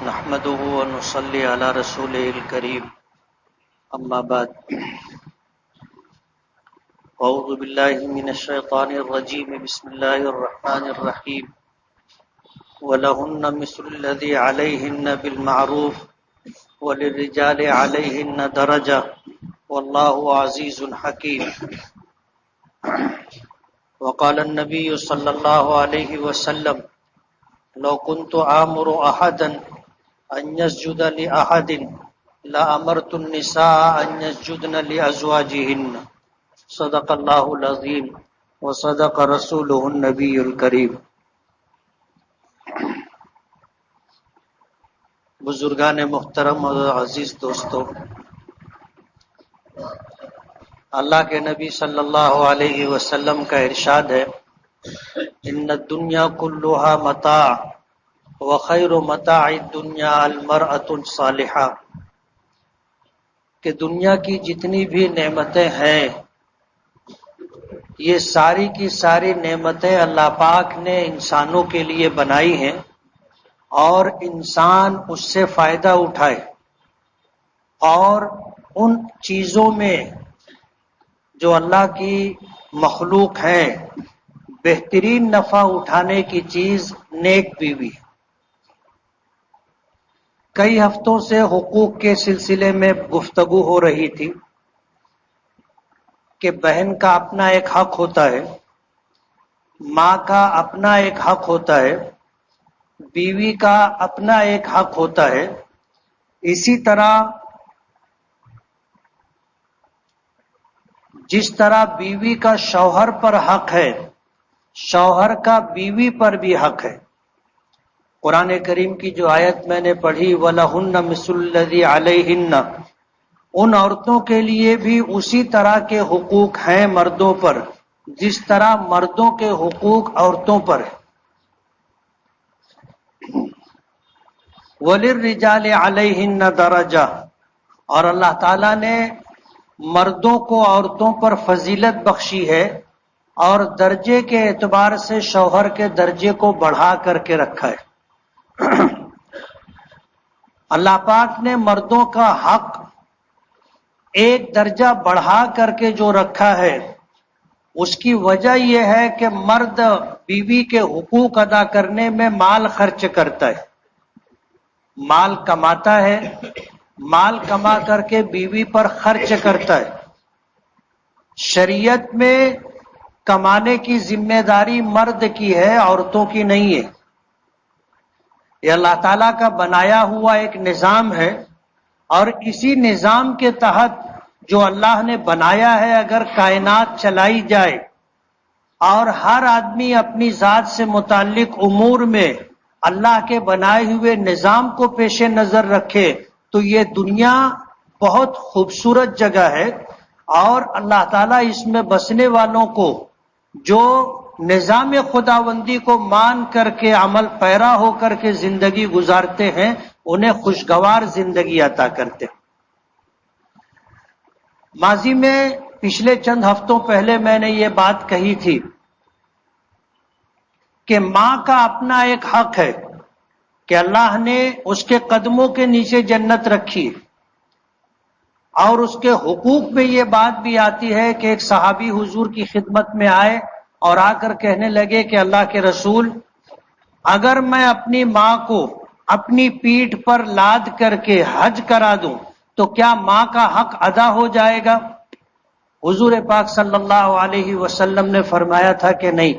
نحمده ونصلي على رسوله الكريم اما بعد اعوذ بالله من الشيطان الرجيم بسم الله الرحمن الرحيم ولهن مثل الذي عليهن بالمعروف وللرجال عليهن درجة والله عزيز حكيم وقال النبي صلى الله عليه وسلم لو كنت آمر أحدا أن يسجد لأحد لأمرت النساء أن يسجدن لأزواجهن صدق الله العظيم وصدق رسوله النبي الكريم۔ بزرگان محترم اور عزیز دوستو، اللہ کے نبی صلی اللہ علیہ وسلم کا ارشاد ہے ان الدنیا کلها متاع وخیر متاع الدنیا المرأة الصالحہ، کہ دنیا کی جتنی بھی نعمتیں ہیں یہ ساری کی ساری نعمتیں اللہ پاک نے انسانوں کے لیے بنائی ہیں اور انسان اس سے فائدہ اٹھائے اور ان چیزوں میں جو اللہ کی مخلوق ہیں بہترین نفع اٹھانے کی چیز نیک بیوی۔ کئی ہفتوں سے حقوق کے سلسلے میں گفتگو ہو رہی تھی کہ بہن کا اپنا ایک حق ہوتا ہے، ماں کا اپنا ایک حق ہوتا ہے، بیوی کا اپنا ایک حق ہوتا ہے۔ اسی طرح جس طرح بیوی کا شوہر پر حق ہے، شوہر کا بیوی پر بھی حق ہے۔ قرآن کریم کی جو آیت میں نے پڑھی وَلَهُنَّ مِثْلُ الَّذِي عَلَيْهِنَّ، ان عورتوں کے لیے بھی اسی طرح کے حقوق ہیں مردوں پر جس طرح مردوں کے حقوق عورتوں پر ہیں۔ وَلِلرِّجَالِ عَلَيْهِنَّ دَرَجَةٌ، اور اللہ تعالیٰ نے مردوں کو عورتوں پر فضیلت بخشی ہے اور درجے کے اعتبار سے شوہر کے درجے کو بڑھا کر کے رکھا ہے۔ اللہ پاک نے مردوں کا حق ایک درجہ بڑھا کر کے جو رکھا ہے اس کی وجہ یہ ہے کہ مرد بیوی کے حقوق ادا کرنے میں مال خرچ کرتا ہے، مال کماتا ہے، مال کما کر کے بیوی پر خرچ کرتا ہے۔ شریعت میں کمانے کی ذمہ داری مرد کی ہے، عورتوں کی نہیں ہے۔ یہ اللہ تعالیٰ کا بنایا ہوا ایک نظام ہے اور اسی نظام کے تحت جو اللہ نے بنایا ہے اگر کائنات چلائی جائے اور ہر آدمی اپنی ذات سے متعلق امور میں اللہ کے بنائے ہوئے نظام کو پیش نظر رکھے تو یہ دنیا بہت خوبصورت جگہ ہے، اور اللہ تعالیٰ اس میں بسنے والوں کو جو نظام خداوندی کو مان کر کے عمل پیرا ہو کر کے زندگی گزارتے ہیں انہیں خوشگوار زندگی عطا کرتے ہیں۔ ماضی میں پچھلے چند ہفتوں پہلے میں نے یہ بات کہی تھی کہ ماں کا اپنا ایک حق ہے کہ اللہ نے اس کے قدموں کے نیچے جنت رکھی، اور اس کے حقوق میں یہ بات بھی آتی ہے کہ ایک صحابی حضور کی خدمت میں آئے اور آ کر کہنے لگے کہ اللہ کے رسول، اگر میں اپنی ماں کو اپنی پیٹھ پر لاد کر کے حج کرا دوں تو کیا ماں کا حق ادا ہو جائے گا؟ حضور پاک صلی اللہ علیہ وسلم نے فرمایا تھا کہ نہیں،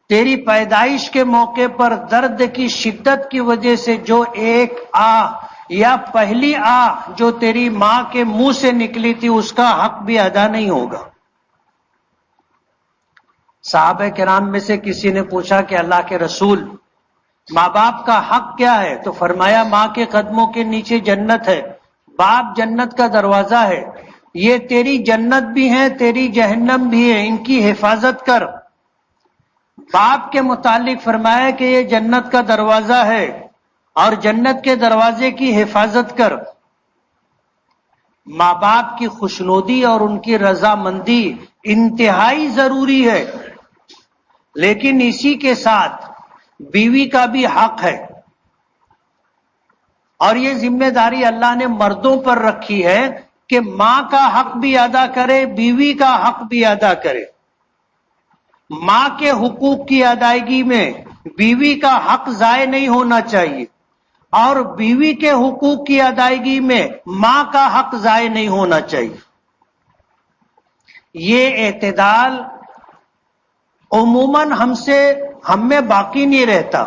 تیری پیدائش کے موقع پر درد کی شدت کی وجہ سے جو ایک آہ یا پہلی آہ جو تیری ماں کے منہ سے نکلی تھی اس کا حق بھی ادا نہیں ہوگا۔ صحابہ کرام میں سے کسی نے پوچھا کہ اللہ کے رسول، ماں باپ کا حق کیا ہے؟ تو فرمایا ماں کے قدموں کے نیچے جنت ہے، باپ جنت کا دروازہ ہے، یہ تیری جنت بھی ہے تیری جہنم بھی ہے، ان کی حفاظت کر۔ باپ کے متعلق فرمایا کہ یہ جنت کا دروازہ ہے اور جنت کے دروازے کی حفاظت کر۔ ماں باپ کی خوشنودی اور ان کی رضامندی انتہائی ضروری ہے، لیکن اسی کے ساتھ بیوی کا بھی حق ہے، اور یہ ذمہ داری اللہ نے مردوں پر رکھی ہے کہ ماں کا حق بھی ادا کرے، بیوی کا حق بھی ادا کرے۔ ماں کے حقوق کی ادائیگی میں بیوی کا حق ضائع نہیں ہونا چاہیے، اور بیوی کے حقوق کی ادائیگی میں ماں کا حق ضائع نہیں ہونا چاہیے۔ یہ اعتدال عموماً ہم میں باقی نہیں رہتا،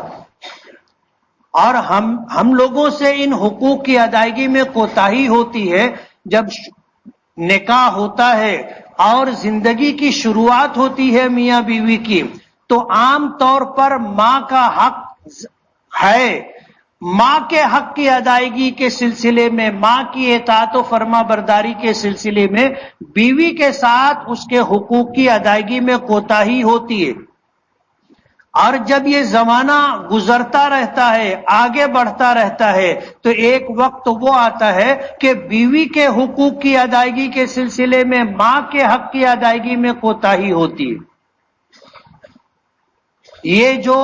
اور ہم لوگوں سے ان حقوق کی ادائیگی میں کوتاہی ہوتی ہے جب نکاح ہوتا ہے اور زندگی کی شروعات ہوتی ہے میاں بیوی کی، تو عام طور پر ماں کا حق ہے۔ ماں کے حق کی ادائیگی کے سلسلے میں، ماں کی اطاعت و فرما برداری کے سلسلے میں بیوی کے ساتھ اس کے حقوق کی ادائیگی میں کوتاہی ہوتی ہے۔ اور جب یہ زمانہ گزرتا رہتا ہے، آگے بڑھتا رہتا ہے، تو ایک وقت وہ آتا ہے کہ بیوی کے حقوق کی ادائیگی کے سلسلے میں ماں کے حق کی ادائیگی میں کوتاہی ہوتی ہے۔ یہ جو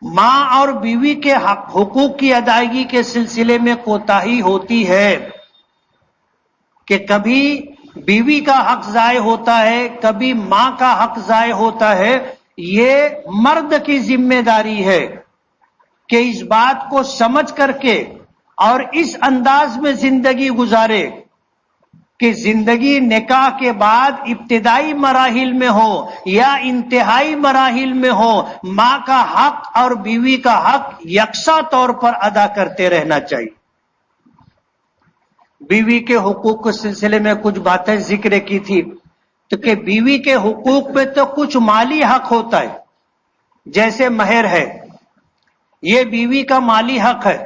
ماں اور بیوی کے حقوق کی ادائیگی کے سلسلے میں کوتاہی ہوتی ہے کہ کبھی بیوی کا حق ضائع ہوتا ہے، کبھی ماں کا حق ضائع ہوتا ہے، یہ مرد کی ذمہ داری ہے کہ اس بات کو سمجھ کر کے اور اس انداز میں زندگی گزارے کہ زندگی نکاح کے بعد ابتدائی مراحل میں ہو یا انتہائی مراحل میں ہو، ماں کا حق اور بیوی کا حق یکساں طور پر ادا کرتے رہنا چاہیے۔ بیوی کے حقوق کے سلسلے میں کچھ باتیں ذکر کی تھی، تو کہ بیوی کے حقوق پہ تو کچھ مالی حق ہوتا ہے، جیسے مہر ہے، یہ بیوی کا مالی حق ہے۔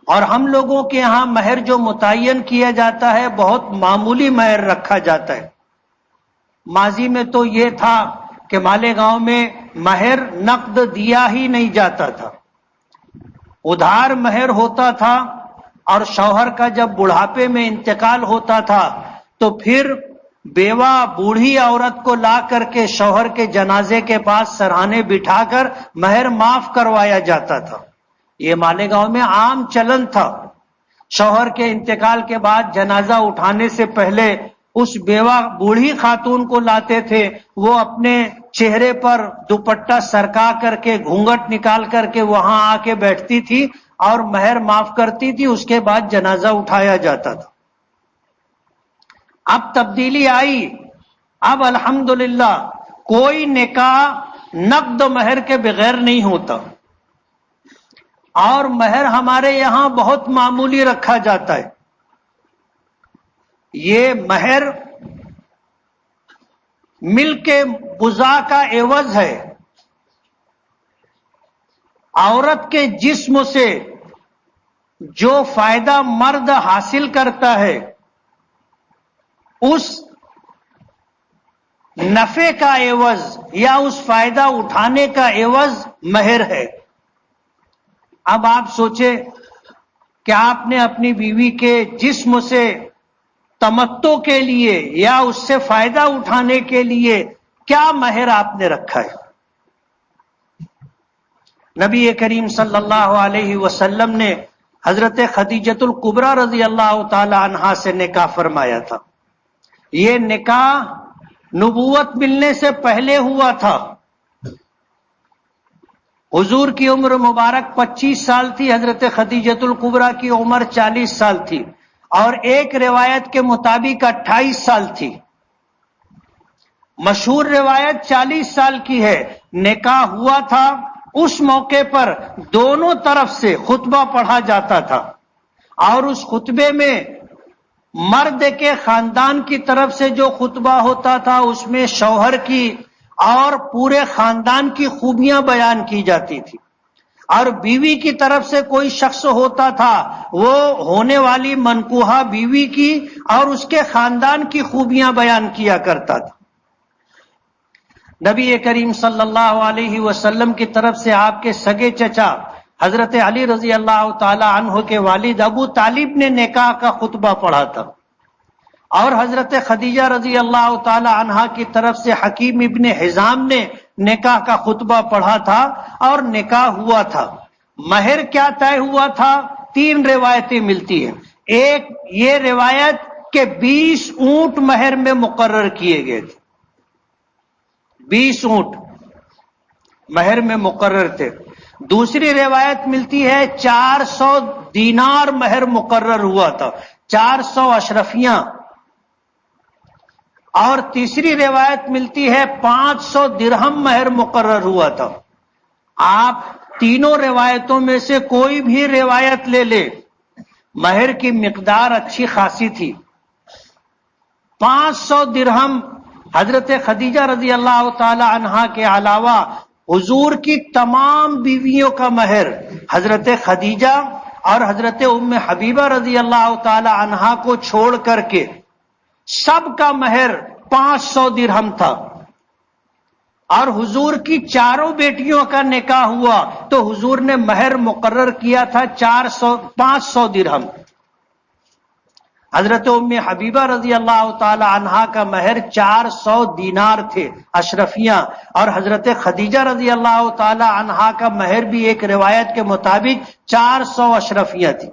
اور ہم لوگوں کے ہاں مہر جو متعین کیا جاتا ہے بہت معمولی مہر رکھا جاتا ہے۔ ماضی میں تو یہ تھا کہ مالیگاؤں میں مہر نقد دیا ہی نہیں جاتا تھا، ادھار مہر ہوتا تھا، اور شوہر کا جب بڑھاپے میں انتقال ہوتا تھا تو پھر بیوہ بوڑھی عورت کو لا کر کے شوہر کے جنازے کے پاس سرہانے بٹھا کر مہر معاف کروایا جاتا تھا۔ یہ مالیگاؤں میں عام چلن تھا۔ شوہر کے انتقال کے بعد جنازہ اٹھانے سے پہلے اس بیوہ بوڑھی خاتون کو لاتے تھے، وہ اپنے چہرے پر دوپٹہ سرکا کر کے گھونگھٹ نکال کر کے وہاں آ کے بیٹھتی تھی اور مہر معاف کرتی تھی، اس کے بعد جنازہ اٹھایا جاتا تھا۔ اب تبدیلی آئی، اب الحمدللہ کوئی نکاح نقد مہر کے بغیر نہیں ہوتا، اور مہر ہمارے یہاں بہت معمولی رکھا جاتا ہے۔ یہ مہر ملک بزا کا عوض ہے۔ عورت کے جسم سے جو فائدہ مرد حاصل کرتا ہے اس نفع کا عوض یا اس فائدہ اٹھانے کا عوض مہر ہے۔ اب آپ سوچیں کہ آپ نے اپنی بیوی کے جسم سے تمتع کے لیے یا اس سے فائدہ اٹھانے کے لیے کیا مہر آپ نے رکھا ہے۔ نبی کریم صلی اللہ علیہ وسلم نے حضرت خدیجۃ الکبریٰ رضی اللہ تعالی عنہا سے نکاح فرمایا تھا۔ یہ نکاح نبوت ملنے سے پہلے ہوا تھا۔ حضور کی عمر مبارک 25 سال تھی، حضرت خدیجۃ الکبریٰ کی عمر 40 سال تھی، اور ایک روایت کے مطابق 28 سال تھی۔ مشہور روایت 40 سال کی ہے۔ نکاح ہوا تھا، اس موقع پر دونوں طرف سے خطبہ پڑھا جاتا تھا، اور اس خطبے میں مرد کے خاندان کی طرف سے جو خطبہ ہوتا تھا اس میں شوہر کی اور پورے خاندان کی خوبیاں بیان کی جاتی تھی، اور بیوی کی طرف سے کوئی شخص ہوتا تھا وہ ہونے والی منکوحہ بیوی کی اور اس کے خاندان کی خوبیاں بیان کیا کرتا تھا۔ نبی کریم صلی اللہ علیہ وسلم کی طرف سے آپ کے سگے چچا حضرت علی رضی اللہ تعالی عنہ کے والد ابو طالب نے نکاح کا خطبہ پڑھا تھا، اور حضرت خدیجہ رضی اللہ تعالی عنہا کی طرف سے حکیم ابن حزام نے نکاح کا خطبہ پڑھا تھا اور نکاح ہوا تھا. مہر کیا طے ہوا تھا؟ 3 روایتیں ملتی ہیں. ایک یہ روایت کہ 20 اونٹ مہر میں مقرر کیے گئے تھے. 20 اونٹ مہر میں مقرر تھے. دوسری روایت ملتی ہے 400 دینار مہر مقرر ہوا تھا، 400 اشرفیاں. اور تیسری روایت ملتی ہے 500 درہم مہر مقرر ہوا تھا. آپ تینوں روایتوں میں سے کوئی بھی روایت لے لے، مہر کی مقدار اچھی خاصی تھی. 500 درہم حضرت خدیجہ رضی اللہ تعالی عنہا کے علاوہ حضور کی تمام بیویوں کا مہر حضرت خدیجہ اور حضرت ام حبیبہ رضی اللہ تعالی عنہا کو چھوڑ کر کے سب کا مہر 500 درہم تھا. اور حضور کی 4 بیٹیوں کا نکاح ہوا تو حضور نے مہر مقرر کیا تھا 500 درہم. حضرت ام حبیبہ رضی اللہ تعالی عنہا کا مہر 400 دینار تھے اشرفیاں، اور حضرت خدیجہ رضی اللہ تعالی عنہا کا مہر بھی ایک روایت کے مطابق 400 اشرفیاں تھی.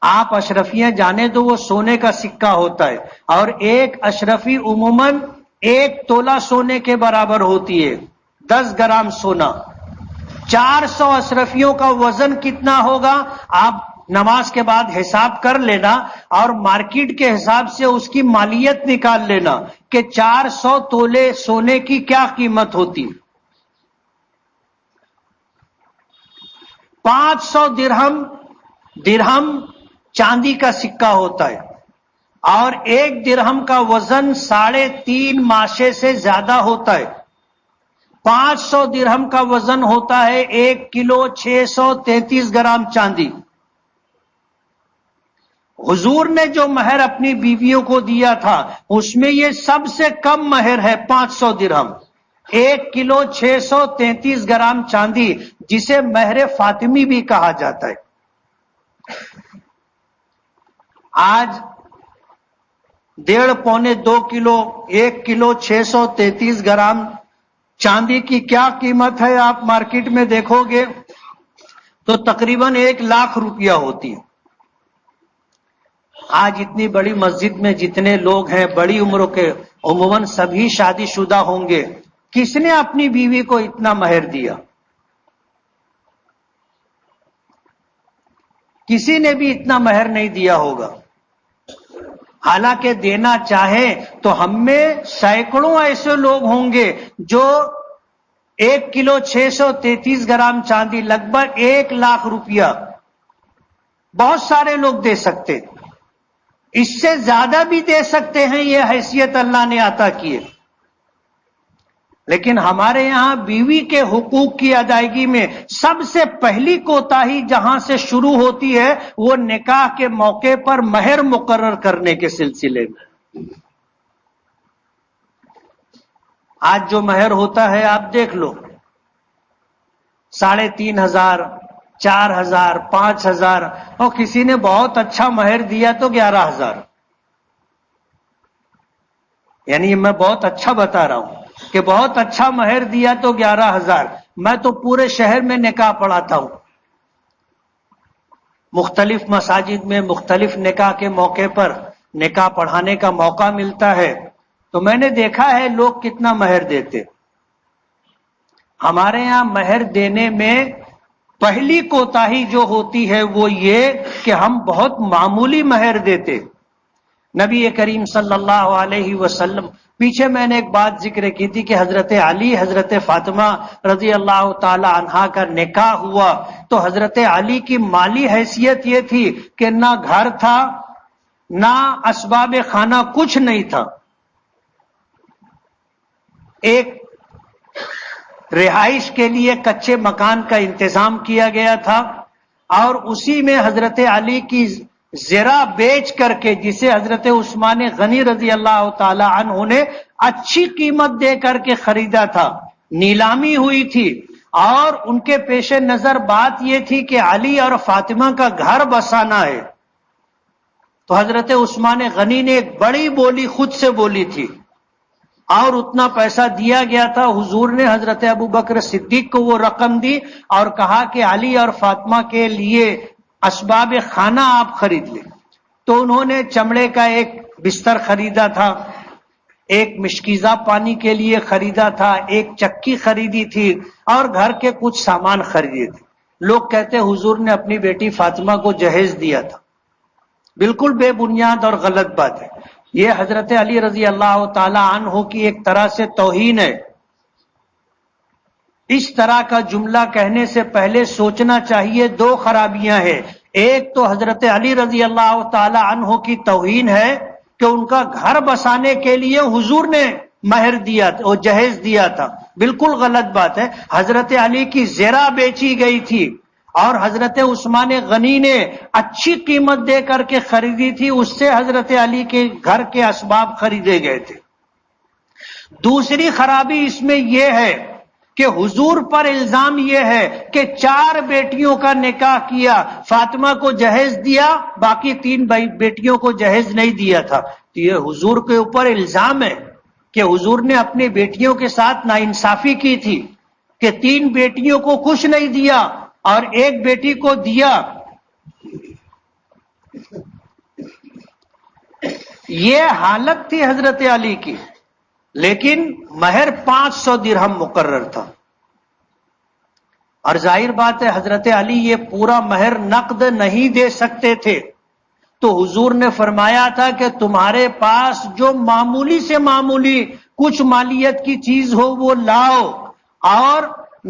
آپ اشرفیاں جانے تو وہ سونے کا سکہ ہوتا ہے، اور ایک اشرفی عموماً 1 تولہ سونے کے برابر ہوتی ہے، 10 گرام سونا. 400 اشرفیوں کا وزن کتنا ہوگا آپ نماز کے بعد حساب کر لینا، اور مارکیٹ کے حساب سے اس کی مالیت نکال لینا کہ 400 تولے سونے کی کیا قیمت ہوتی. 500 درہم چاندی کا سکہ ہوتا ہے، اور 1 درہم کا وزن 3.5 ماشے سے زیادہ ہوتا ہے. 500 درہم کا وزن ہوتا ہے 1 کلو 633 گرام چاندی. حضور نے جو مہر اپنی بیویوں کو دیا تھا اس میں یہ سب سے کم مہر ہے 500 درہم. 1 کلو 633 گرام چاندی، جسے مہر فاطمی بھی کہا جاتا ہے. آج 1.5 پونے 2 کلو 1 کلو 633 گرام چاندی کی کیا قیمت ہے آپ مارکیٹ میں دیکھو گے تو تقریباً 1 لاکھ روپیہ ہوتی ہے. آج اتنی بڑی مسجد میں جتنے لوگ ہیں بڑی عمروں کے عموماً سبھی شادی شدہ ہوں گے. کس نے اپنی بیوی کو اتنا مہر دیا؟ کسی نے بھی اتنا مہر نہیں دیا ہوگا. حالانکہ دینا چاہیں تو ہم میں سینکڑوں ایسے لوگ ہوں گے جو 1 کلو 633 گرام چاندی لگ بھگ 1 لاکھ روپیہ بہت سارے لوگ دے سکتے، اس سے زیادہ بھی دے سکتے ہیں. یہ حیثیت اللہ نے عطا کی ہے. لیکن ہمارے یہاں بیوی کے حقوق کی ادائیگی میں سب سے پہلی کوتاہی جہاں سے شروع ہوتی ہے وہ نکاح کے موقع پر مہر مقرر کرنے کے سلسلے میں. آج جو مہر ہوتا ہے آپ دیکھ لو، 3,500 4,000 5,000، اور کسی نے بہت اچھا مہر دیا تو 11,000. یعنی میں بہت اچھا بتا رہا ہوں کہ بہت اچھا مہر دیا تو 11,000. میں تو پورے شہر میں نکاح پڑھاتا ہوں، مختلف مساجد میں مختلف نکاح کے موقع پر نکاح پڑھانے کا موقع ملتا ہے، تو میں نے دیکھا ہے لوگ کتنا مہر دیتے. ہمارے یہاں مہر دینے میں پہلی کوتاہی جو ہوتی ہے وہ یہ کہ ہم بہت معمولی مہر دیتے. نبی کریم صلی اللہ علیہ وسلم، پیچھے میں نے ایک بات ذکر کی تھی کہ حضرت علی حضرت فاطمہ رضی اللہ تعالی عنہا کا نکاح ہوا تو حضرت علی کی مالی حیثیت یہ تھی کہ نہ گھر تھا نہ اسباب خانہ، کچھ نہیں تھا. ایک رہائش کے لیے کچے مکان کا انتظام کیا گیا تھا، اور اسی میں حضرت علی کی زرہ بیچ کر کے، جسے حضرت عثمان غنی رضی اللہ تعالی عنہ نے اچھی قیمت دے کر کے خریدا تھا، نیلامی ہوئی تھی. اور ان کے پیش نظر بات یہ تھی کہ علی اور فاطمہ کا گھر بسانا ہے. تو حضرت عثمان غنی نے ایک بڑی بولی خود سے بولی تھی اور اتنا پیسہ دیا گیا تھا. حضور نے حضرت ابو بکر صدیق کو وہ رقم دی اور کہا کہ علی اور فاطمہ کے لیے اسباب خانہ آپ خرید لیں. تو انہوں نے چمڑے کا ایک بستر خریدا تھا، ایک مشکیزہ پانی کے لیے خریدا تھا، ایک چکی خریدی تھی اور گھر کے کچھ سامان خریدے تھے. لوگ کہتے حضور نے اپنی بیٹی فاطمہ کو جہیز دیا تھا. بالکل بے بنیاد اور غلط بات ہے. یہ حضرت علی رضی اللہ تعالی عنہ کی ایک طرح سے توہین ہے. اس طرح کا جملہ کہنے سے پہلے سوچنا چاہیے. دو خرابیاں ہیں. ایک تو حضرت علی رضی اللہ تعالی عنہ کی توہین ہے کہ ان کا گھر بسانے کے لیے حضور نے مہر دیا تھا اور جہیز دیا تھا. بالکل غلط بات ہے. حضرت علی کی زرہ بیچی گئی تھی اور حضرت عثمان غنی نے اچھی قیمت دے کر کے خریدی تھی، اس سے حضرت علی کے گھر کے اسباب خریدے گئے تھے. دوسری خرابی اس میں یہ ہے کہ حضور پر الزام یہ ہے کہ 4 بیٹیوں کا نکاح کیا، فاطمہ کو جہیز دیا، باقی 3 بیٹیوں کو جہیز نہیں دیا تھا. تو یہ حضور کے اوپر الزام ہے کہ حضور نے اپنی بیٹیوں کے ساتھ ناانصافی کی تھی کہ 3 بیٹیوں کو کچھ نہیں دیا اور 1 بیٹی کو دیا. یہ حالت تھی حضرت علی کی. لیکن مہر 500 درہم مقرر تھا اور ظاہر بات ہے حضرت علی یہ پورا مہر نقد نہیں دے سکتے تھے. تو حضور نے فرمایا تھا کہ تمہارے پاس جو معمولی سے معمولی کچھ مالیت کی چیز ہو وہ لاؤ اور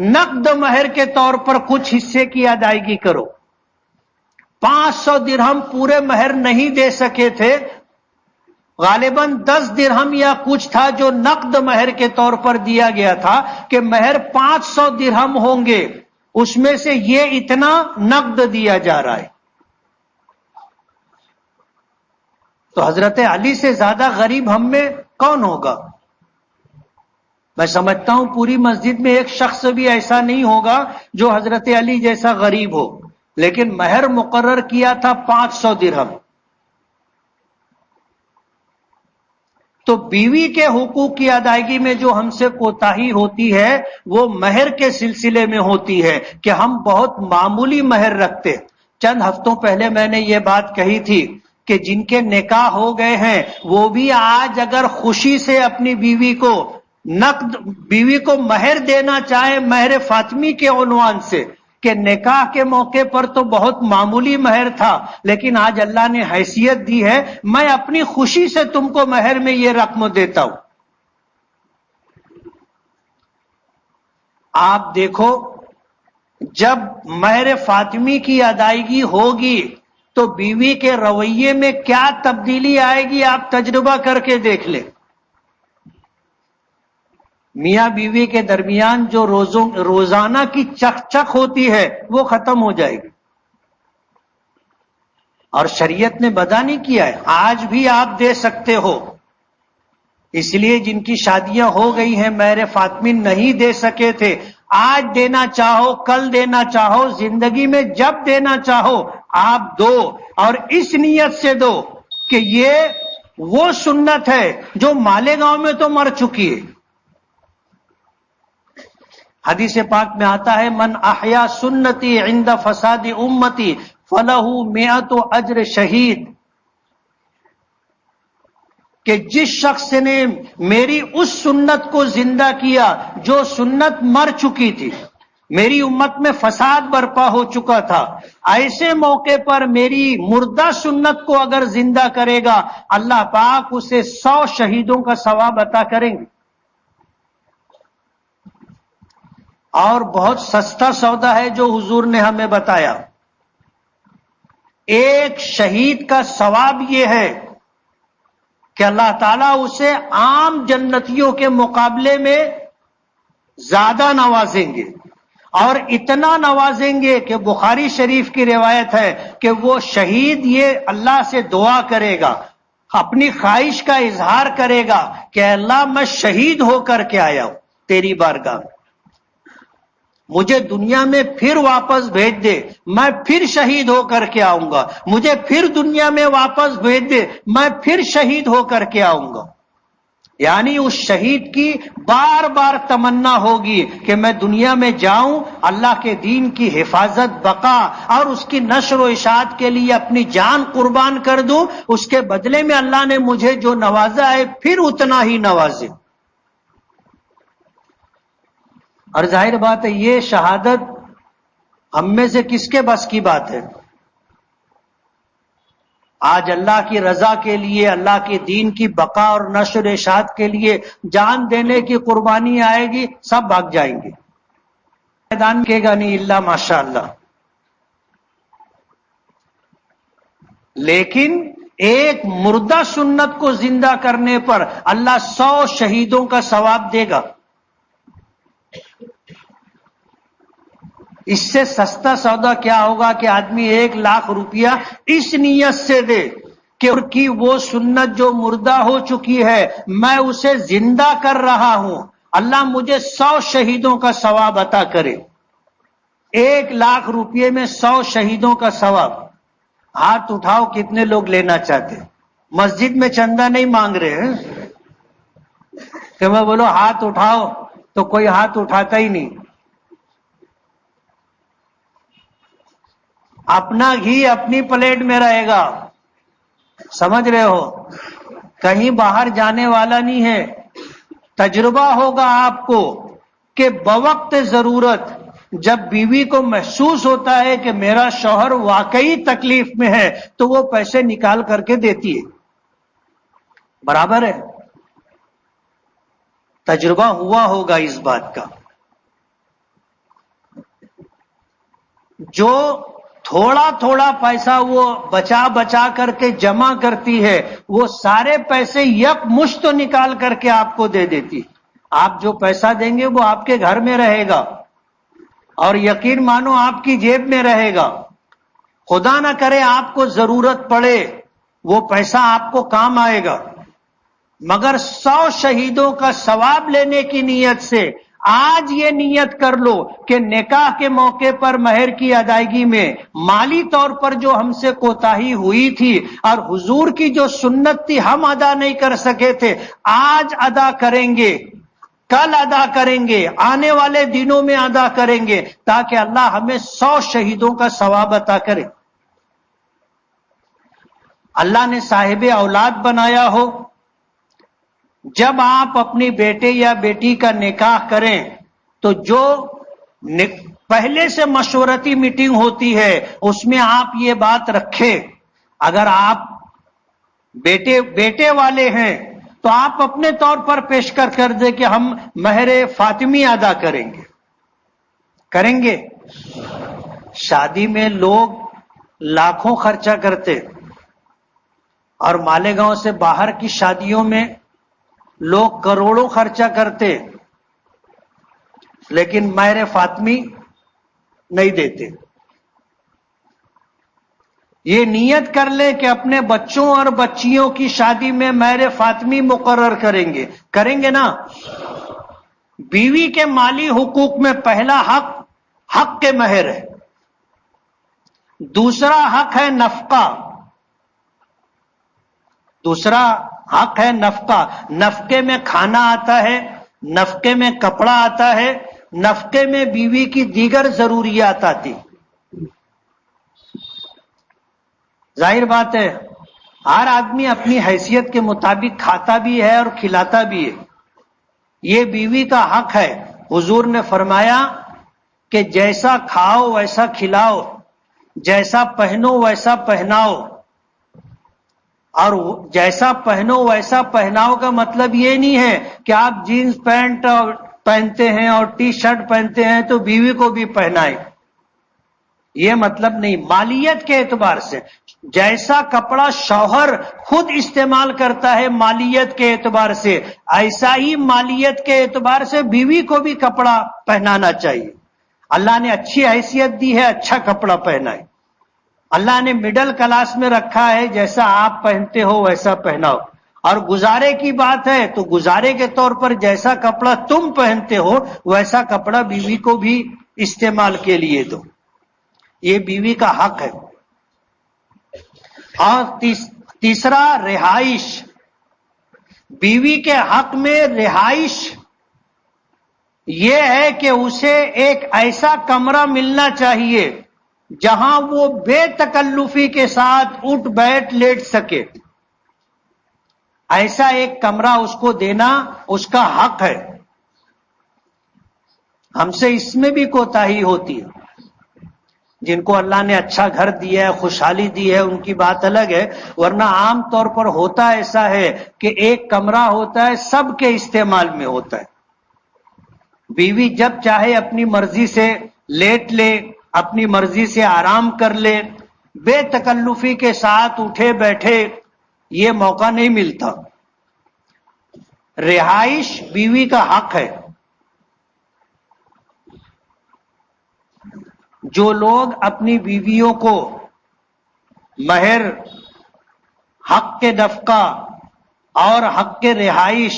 نقد مہر کے طور پر کچھ حصے کی ادائیگی کرو. 500 درہم پورے مہر نہیں دے سکے تھے. غالباً 10 درہم یا کچھ تھا جو نقد مہر کے طور پر دیا گیا تھا کہ مہر 500 درہم ہوں گے، اس میں سے یہ اتنا نقد دیا جا رہا ہے. تو حضرت علی سے زیادہ غریب ہم میں کون ہوگا؟ میں سمجھتا ہوں پوری مسجد میں ایک شخص بھی ایسا نہیں ہوگا جو حضرت علی جیسا غریب ہو. لیکن مہر مقرر کیا تھا 500 درہم. تو بیوی کے حقوق کی ادائیگی میں جو ہم سے کوتاہی ہوتی ہے وہ مہر کے سلسلے میں ہوتی ہے کہ ہم بہت معمولی مہر رکھتے. چند ہفتوں پہلے میں نے یہ بات کہی تھی کہ جن کے نکاح ہو گئے ہیں وہ بھی آج اگر خوشی سے اپنی بیوی کو مہر دینا چاہے مہر فاطمی کے عنوان سے کہ نکاح کے موقع پر تو بہت معمولی مہر تھا لیکن آج اللہ نے حیثیت دی ہے، میں اپنی خوشی سے تم کو مہر میں یہ رقم دیتا ہوں. آپ دیکھو جب مہر فاطمی کی ادائیگی ہوگی تو بیوی کے رویے میں کیا تبدیلی آئے گی آپ تجربہ کر کے دیکھ لیں. میاں بیوی کے درمیان جو روزانہ کی چک چک ہوتی ہے وہ ختم ہو جائے گی. اور شریعت نے بدع نہیں کیا ہے، آج بھی آپ دے سکتے ہو. اس لیے جن کی شادیاں ہو گئی ہیں مہر فاطمی نہیں دے سکے تھے، آج دینا چاہو کل دینا چاہو زندگی میں جب دینا چاہو آپ دو، اور اس نیت سے دو کہ یہ وہ سنت ہے جو مالیگاؤں میں تو مر چکی ہے. حدیث پاک میں آتا ہے من احیا سنتی عند فساد امتی فلہ مئۃ اجر شہید، کہ جس شخص نے میری اس سنت کو زندہ کیا جو سنت مر چکی تھی، میری امت میں فساد برپا ہو چکا تھا، ایسے موقع پر میری مردہ سنت کو اگر زندہ کرے گا اللہ پاک اسے 100 شہیدوں کا ثواب عطا کریں گے. اور بہت سستا سودا ہے جو حضور نے ہمیں بتایا. ایک شہید کا ثواب یہ ہے کہ اللہ تعالیٰ اسے عام جنتیوں کے مقابلے میں زیادہ نوازیں گے، اور اتنا نوازیں گے کہ بخاری شریف کی روایت ہے کہ وہ شہید یہ اللہ سے دعا کرے گا، اپنی خواہش کا اظہار کرے گا کہ اللہ میں شہید ہو کر کے آیا ہوں تیری بارگاہ میں، مجھے دنیا میں پھر واپس بھیج دے، میں پھر شہید ہو کر کے آؤں گا، مجھے پھر دنیا میں واپس بھیج دے، میں پھر شہید ہو کر کے آؤں گا. یعنی اس شہید کی بار بار تمنا ہوگی کہ میں دنیا میں جاؤں، اللہ کے دین کی حفاظت، بقا اور اس کی نشر و اشاعت کے لیے اپنی جان قربان کر دوں، اس کے بدلے میں اللہ نے مجھے جو نوازا ہے پھر اتنا ہی نوازے۔ اور ظاہر بات ہے یہ شہادت ہم میں سے کس کے بس کی بات ہے؟ آج اللہ کی رضا کے لیے، اللہ کے دین کی بقا اور نشر و اشاعت کے لیے جان دینے کی قربانی آئے گی، سب بھاگ جائیں گے، میدان کے گا نہیں اللہ ماشاء اللہ۔ لیکن ایک مردہ سنت کو زندہ کرنے پر اللہ 100 شہیدوں کا ثواب دے گا۔ اس سے سستا سودا کیا ہوگا کہ آدمی 1,00,000 روپیہ اس نیت سے دے کہ ان کی وہ سنت جو مردہ ہو چکی ہے میں اسے زندہ کر رہا ہوں، اللہ مجھے 100 شہیدوں کا ثواب عطا کرے۔ 1,00,000 روپیے میں 100 شہیدوں کا ثواب۔ ہاتھ اٹھاؤ کتنے لوگ لینا چاہتے؟ مسجد میں چندہ نہیں مانگ رہے ہیں کہ میں بولو ہاتھ اٹھاؤ تو کوئی ہاتھ اٹھاتا ہی نہیں۔ اپنا گھی اپنی پلیٹ میں رہے گا، سمجھ رہے ہو؟ کہیں باہر جانے والا نہیں ہے۔ تجربہ ہوگا آپ کو کہ بوقت ضرورت جب بیوی کو محسوس ہوتا ہے کہ میرا شوہر واقعی تکلیف میں ہے تو وہ پیسے نکال کر کے دیتی ہے، برابر ہے۔ تجربہ ہوا ہوگا اس بات کا۔ جو تھوڑا تھوڑا پیسہ وہ بچا بچا کر کے جمع کرتی ہے وہ سارے پیسے یک مشت نکال کر کے آپ کو دے دیتی۔ آپ جو پیسہ دیں گے وہ آپ کے گھر میں رہے گا اور یقین مانو آپ کی جیب میں رہے گا۔ خدا نہ کرے آپ کو ضرورت پڑے وہ پیسہ آپ کو کام آئے گا، مگر 100 شہیدوں کا ثواب لینے کی نیت سے آج یہ نیت کر لو کہ نکاح کے موقع پر مہر کی ادائیگی میں مالی طور پر جو ہم سے کوتاہی ہوئی تھی اور حضور کی جو سنت تھی ہم ادا نہیں کر سکے تھے، آج ادا کریں گے، کل ادا کریں گے، آنے والے دنوں میں ادا کریں گے تاکہ اللہ ہمیں 100 شہیدوں کا ثواب عطا کرے۔ اللہ نے صاحب اولاد بنایا ہو، جب آپ اپنی بیٹے یا بیٹی کا نکاح کریں تو جو پہلے سے مشورتی میٹنگ ہوتی ہے اس میں آپ یہ بات رکھیں، اگر آپ بیٹے والے ہیں تو آپ اپنے طور پر پیش کر دیں کہ ہم مہر فاطمی ادا کریں گے۔ شادی میں لوگ لاکھوں خرچہ کرتے اور مالیگاؤں سے باہر کی شادیوں میں لوگ کروڑوں خرچہ کرتے، لیکن مہر فاطمی نہیں دیتے۔ یہ نیت کر لے کہ اپنے بچوں اور بچیوں کی شادی میں مہر فاطمی مقرر کریں گے نا۔ بیوی کے مالی حقوق میں پہلا حق کے مہر ہے، دوسرا حق ہے نفقہ۔ نفقے میں کھانا آتا ہے، نفقے میں کپڑا آتا ہے، نفقے میں بیوی کی دیگر ضروریات آتی۔ ظاہر بات ہے ہر آدمی اپنی حیثیت کے مطابق کھاتا بھی ہے اور کھلاتا بھی ہے، یہ بیوی کا حق ہے۔ حضور نے فرمایا کہ جیسا کھاؤ ویسا کھلاؤ، جیسا پہنو ویسا پہناؤ، اور جیسا پہنو ویسا پہناؤ کا مطلب یہ نہیں ہے کہ آپ جینز پینٹ پہنتے ہیں اور ٹی شرٹ پہنتے ہیں تو بیوی کو بھی پہنائیں، یہ مطلب نہیں۔ مالیت کے اعتبار سے جیسا کپڑا شوہر خود استعمال کرتا ہے مالیت کے اعتبار سے، ایسا ہی مالیت کے اعتبار سے بیوی کو بھی کپڑا پہنانا چاہیے۔ اللہ نے اچھی حیثیت دی ہے، اچھا کپڑا پہنائے۔ اللہ نے مڈل کلاس میں رکھا ہے، جیسا آپ پہنتے ہو ویسا پہناؤ، اور گزارے کی بات ہے تو گزارے کے طور پر جیسا کپڑا تم پہنتے ہو ویسا کپڑا بیوی کو بھی استعمال کے لیے دو، یہ بیوی کا حق ہے۔ اور تیسرا رہائش، بیوی کے حق میں رہائش یہ ہے کہ اسے ایک ایسا کمرہ ملنا چاہیے جہاں وہ بے تکلفی کے ساتھ اٹھ بیٹھ لیٹ سکے. ایسا ایک کمرہ اس کو دینا اس کا حق ہے. ہم سے اس میں بھی کوتاہی ہوتی ہے. جن کو اللہ نے اچھا گھر دیا ہے، خوشحالی دی ہے، ان کی بات الگ ہے، ورنہ عام طور پر ہوتا ایسا ہے کہ ایک کمرہ ہوتا ہے، سب کے استعمال میں ہوتا ہے. بیوی جب چاہے اپنی مرضی سے لیٹ لے، اپنی مرضی سے آرام کر لے، بے تکلفی کے ساتھ اٹھے بیٹھے، یہ موقع نہیں ملتا. رہائش بیوی کا حق ہے. جو لوگ اپنی بیویوں کو مہر، حق کے نفقہ اور حق کے رہائش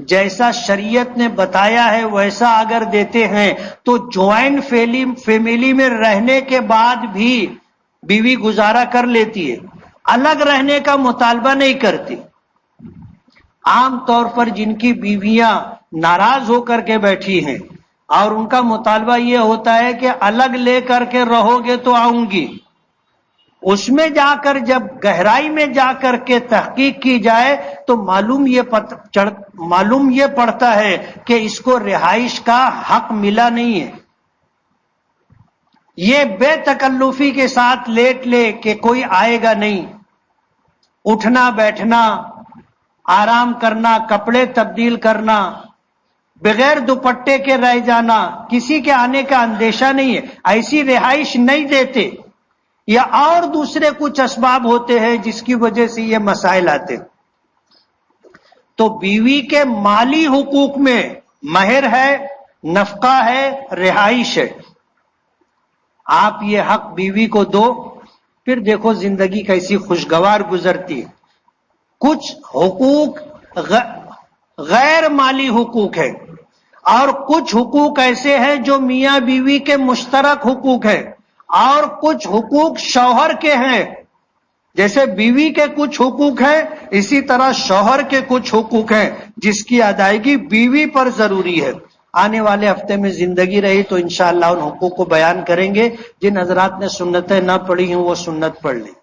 جیسا شریعت نے بتایا ہے ویسا اگر دیتے ہیں تو جوائنٹ فیملی میں رہنے کے بعد بھی بیوی گزارا کر لیتی ہے، الگ رہنے کا مطالبہ نہیں کرتی. عام طور پر جن کی بیویاں ناراض ہو کر کے بیٹھی ہیں اور ان کا مطالبہ یہ ہوتا ہے کہ الگ لے کر کے رہو گے تو آؤں گی، اس میں جا کر جب گہرائی میں جا کر کے تحقیق کی جائے تو معلوم یہ پڑتا ہے کہ اس کو رہائش کا حق ملا نہیں ہے. یہ بے تکلفی کے ساتھ لیٹ لے کہ کوئی آئے گا نہیں، اٹھنا بیٹھنا، آرام کرنا، کپڑے تبدیل کرنا، بغیر دوپٹے کے رہ جانا، کسی کے آنے کا اندیشہ نہیں ہے، ایسی رہائش نہیں دیتے، یا اور دوسرے کچھ اسباب ہوتے ہیں جس کی وجہ سے یہ مسائل آتے. تو بیوی کے مالی حقوق میں مہر ہے، نفقہ ہے، رہائش ہے. آپ یہ حق بیوی کو دو، پھر دیکھو زندگی کیسی خوشگوار گزرتی ہے. کچھ حقوق غیر مالی حقوق ہے اور کچھ حقوق ایسے ہیں جو میاں بیوی کے مشترک حقوق ہیں، اور کچھ حقوق شوہر کے ہیں. جیسے بیوی کے کچھ حقوق ہیں اسی طرح شوہر کے کچھ حقوق ہیں جس کی ادائیگی بیوی پر ضروری ہے. آنے والے ہفتے میں زندگی رہی تو انشاءاللہ ان حقوق کو بیان کریں گے. جن حضرات نے سنتیں نہ پڑھی ہوں وہ سنت پڑھ لیں.